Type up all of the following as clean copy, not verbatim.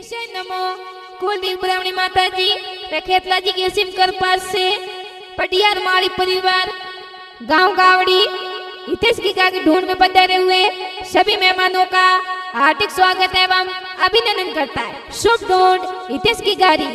जय नमो कुलदीप ब्राह्मणी माता जी रखेतला जी के सिमकर पास से पटियार माड़ी परिवार गांव गावड़ी हितेश की का ढूंढ में पधारे हुए सभी मेहमानों का हार्दिक स्वागत एवं अभिनंदन करता है। शुभ ढूंढ हितेश की गाड़ी।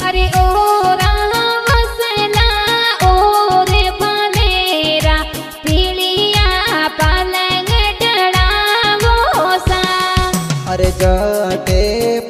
अरे ओ वसला ओ रे भलेरा पीलिया पलंग डड़ावो सा। अरे जाते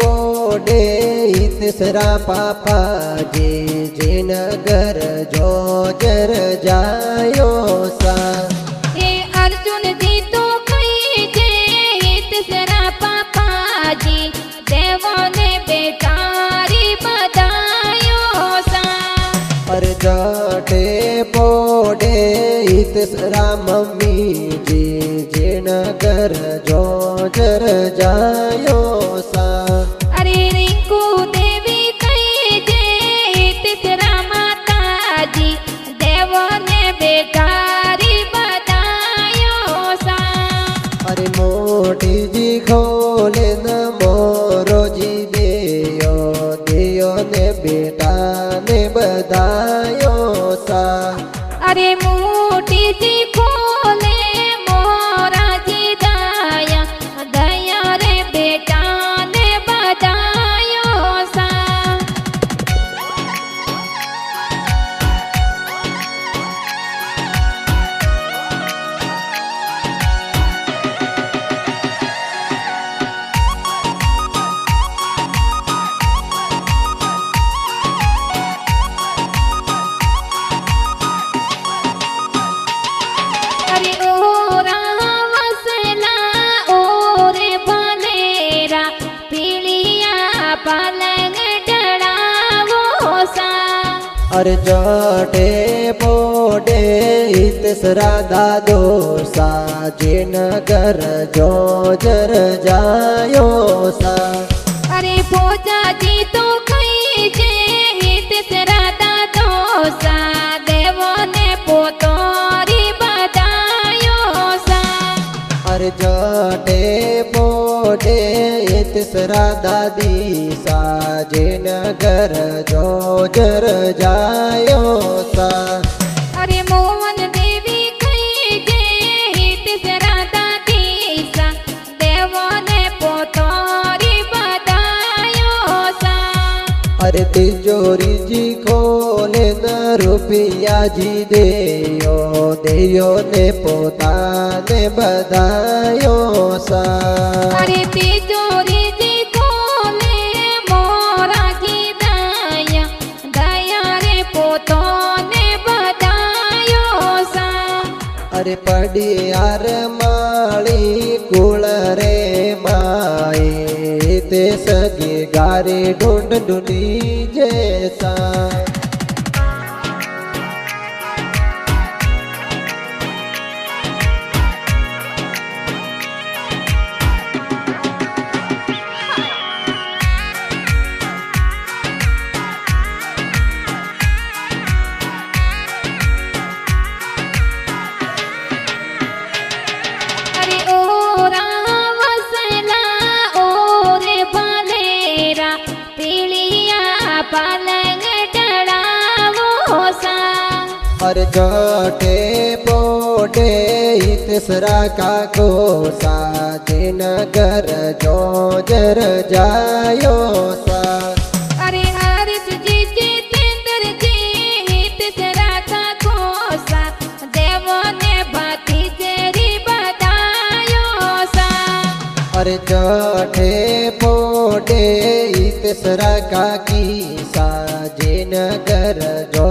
पोडे तीसरा पापा जी जिनगर जो जर जायो सा। ए अर्जुन जी तो कही जे तीसरा पापा जी देवों ने बेचारी बतायो सा। अरे जाते पोडे तीसरा मम्मी जी जिनगर जो जर जायो सा। अरे रिंकू देवी कही जे तीसरा माता जी देवों ने बेचारी बतायो सा। अरे मोटी जी खोले न मोरो जी देयो देयो ने बेटा ने बधायो सा। अरे मोटी जी खोले मोरा जी दया दया रे बेटा ने बधायो सा। अरे ओ वसला ओ रे भलेरा पीलिया पलंग डड़ावो सा। अरे जाटे पोडे तीसरा दादो सा जिनगर जो जर जायो सा। अरे पूजा जी तो कही जे तीसरा दादो सा देवों ने पोतोरी बतायो सा। अरे जाटे पोडे तीसरा दादी सा जिनगर जो जर जायो सा। अरे मोहन देवी कही जे तीसरा दादी सा देवों ने पोतोरी बतायो सा। अरे तिजोरी जी खोले न रुपया जी देयो देयो ने पोता ने बधायो सा। अरे तिजोरी जी खोले मोरा जी दया दया रे पोतो ने बतायो सा। अरे पडियार माली कुल रे माए ते सगी गारे ढूंढ ढूंढी जैसा। अरे ओ वसला ओ रे भलेरा पीलिया पलंग डड़ावो सा। अरे जाटे पोडे तीसरा का कोसा जिनगर जो जर जायो सा। अरे हर्ष जी जितेंद्र जी तीसरा का कोसा देवों ने भतीजेरी बतायो सा। अरे जाटे पोडे तीसरा का कीसा जिनगर जो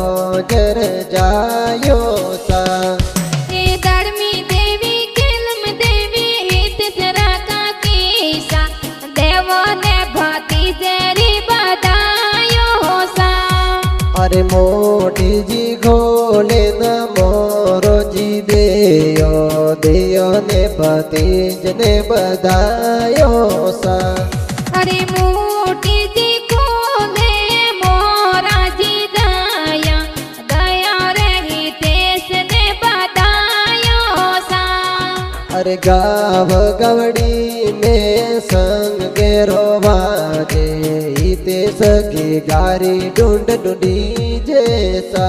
जर जायो सा। ए धर्मी देवी किलम देवी तीसरा का अरे मोटी जी खोले न मोरो जी देयो देयो ने भतीज ने बधायो सा। अरे मोटी जी खोले मोरा जी दया दया रही तेस ने बधायो सा। अरे गाव गवड़ी में संग गेरो बाजे इते सगी गारी ढूंढ ढूंढी जैसा।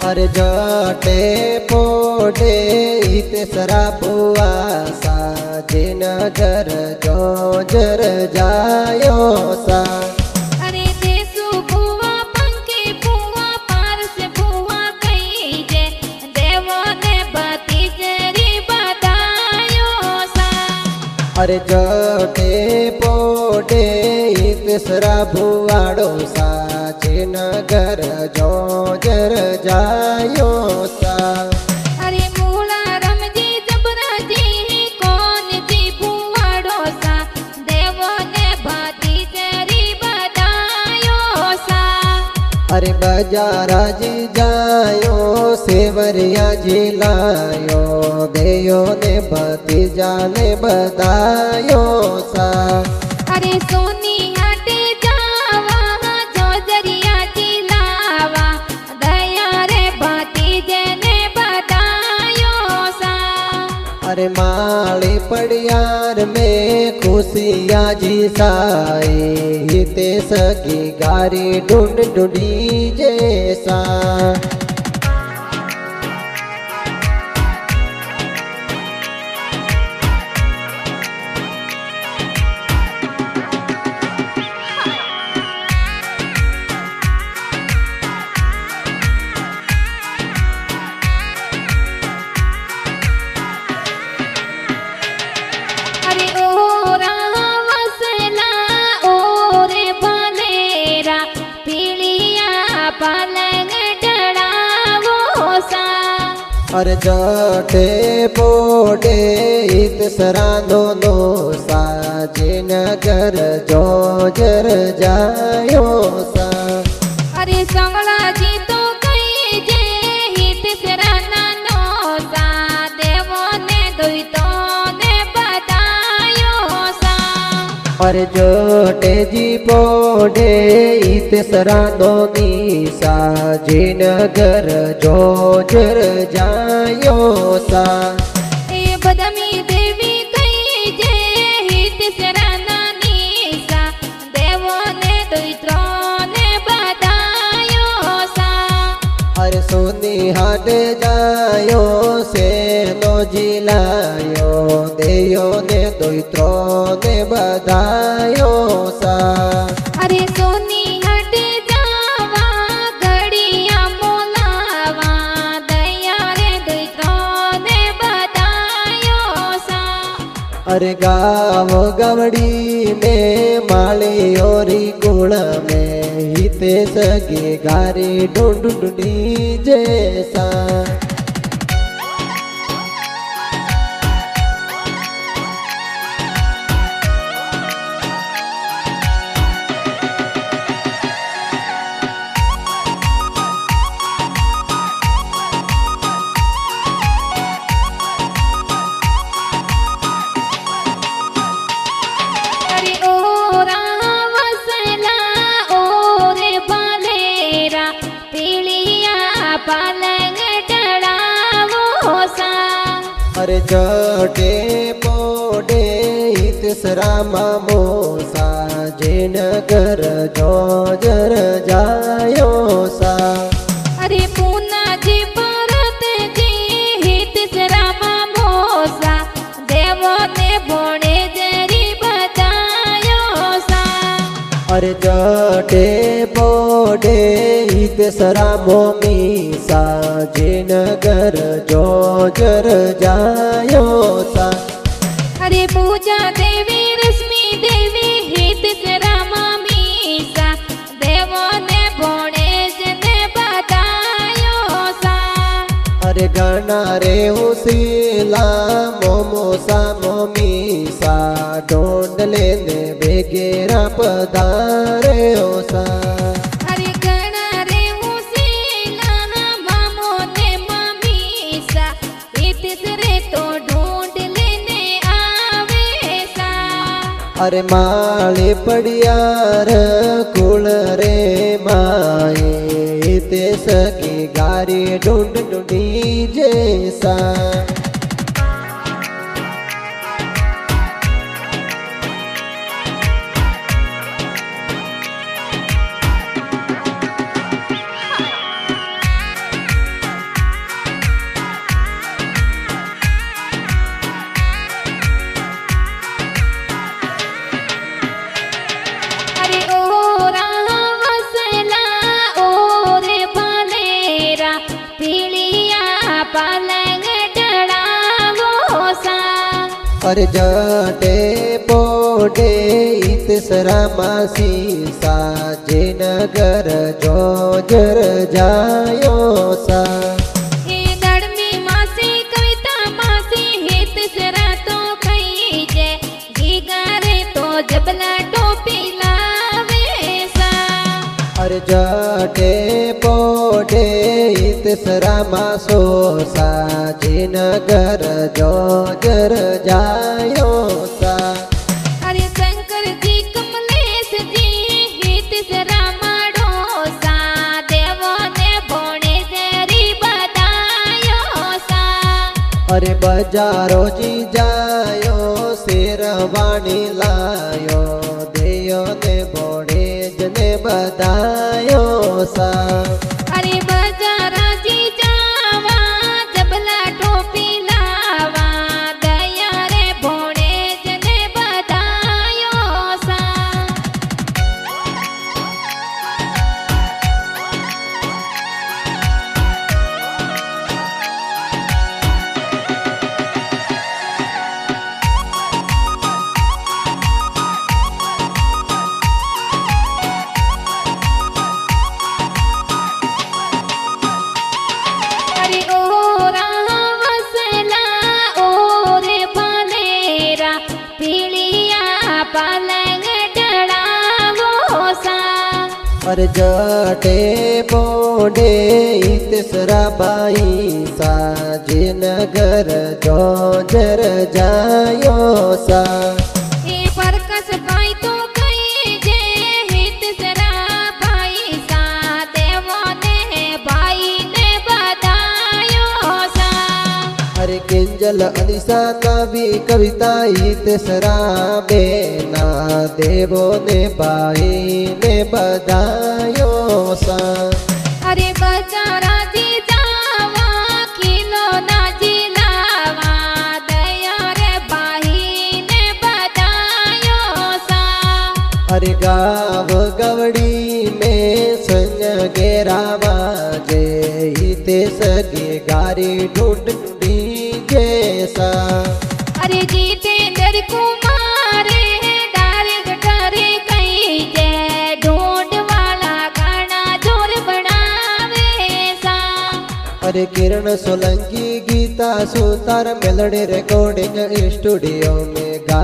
अरे जटे पोडे इते सरा बुआ साजिन जर जो जर जायो सा। अरे देसु बुआ पंके बुआ पारस बुआ कही जे देवो ने भतीजरी बतायो सा। अरे जटे पोडे इते सरा बुआड़ो साजिन घर जो जर जायो सा। अरे मूला रमजी जबरा जी कौन जी बुआड़ो सा देवो ने भतीजरी बतायो सा। अरे बजारा जी जायो सेवरिया जी लायो देयो ने भतीजा ने बतायो सा। अरे सोनी हाटे जावा जोजरिया जी लावा दया रे भतीजे ने बतायो सा। अरे माली पड़ियार में खुशिया जी साई हिते सगी गारी ढूंढ ढूंढी जैसा। अरे ओ रावसला ओ रे भलेरा पीलिया पलंग डड़ावो सा। अरे जटे पोडे इत सरानो नो साजिन घर जो जर जायो सा। अरे संगला जी तो कही जे हित सराना नो सा देवो ने दुई तो ने बतायो सा। अरे जटे जी पोडे इत सरानो नी साजिन घर जो जर जायो सा। ए बदमी देवी कही जे हित सराना नी सा देवो ने दुई तो ने बतायो सा। अरे सोनी हाट जायो से नो जिलायो देयो ने दोत्रो ने बधायो सा। अरे सोनी हटे जावा घड़िया मोलावा दया रे दुई तो ने बतायो सा। अरे गाव गवड़ी में माली ओरी गुण में हिते सगे गारी ढूंढ ढूंढी जैसा। अरे ओ रावसला ओ रे भलेरा पीलिया पलंग डड़ावो सा। अरे जटे पोडे इत सरामा मोसा जिन घर जो जर जायो सा। अरे पूना जी भरत जी हित सरामा मोसा देवो ने भोणे जरी बतायो सा। अरे जटे सरा मोमी साजिनगर जो जर जायो सा। अरे पूजा देवी रश्मि देवी हित सरा मामी सा देवो ने बोणे जने बतायो सा। अरे गणा रे हुसीला मोमो सा मोमी सा ढोंड लेने बेगेरा पधारे हो सा। अरे गणा रे हुसीला मामो ने मामी सा हित सरे तो ढूंढ लेने आवे सा। अरे माली पड़ियार कुल रे माए ते सकी गारी ढूंढ ढूंढी जैसा। अरे जटे पोडे इतसरा मासी साजिनगर जो जर जायो सा। हे दड़मी मासी कविता मासी हितसरा तो कही जे गीगारे तो जबला टोपी लावे सा। अरे जटे पोडे इतसरा मासो साजिनगर जो जर जायो सा। अरे शंकर जी कमलेश जी हितसरा माडो सा देवो ने बोणे तेरी बतायो सा। अरे बजारो जी जायो शेरवाणी लायो देयो ने बोणे जने बतायो सा। अरे बजारा जी जावा जबला टोपी लावा दया रे भोणे जने बतायो सा। अरे ओ रावसला ओ रे बनेरा पीलिया पलंग डड़ावो सा। अरे जटे पोडे इतसरा बाई साजिनगर जो जर जायो सा। ए परकस भाई तो कही जे हितसरा भाई सा देवो ने भाई ने बतायो सा। अरे किंजल अनिसा कवि कविता इतसरा बेना देवो ने बाई ने बधायो सा। अरे बजारा जी जावा किलो ना जिलावा दया रे भाई ने बतायो सा। अरे गाव गवड़ी में संग गेरावा जे इते सगे गारी ढूंढ ढूंढी जैसा। अरे जितेंद्र कुमार डायरेक्टर कही जे ढूंढ वाला गाना जोर बनावे सा। अरे Kiran Solanki Geeta Sutar melody recording studio में गा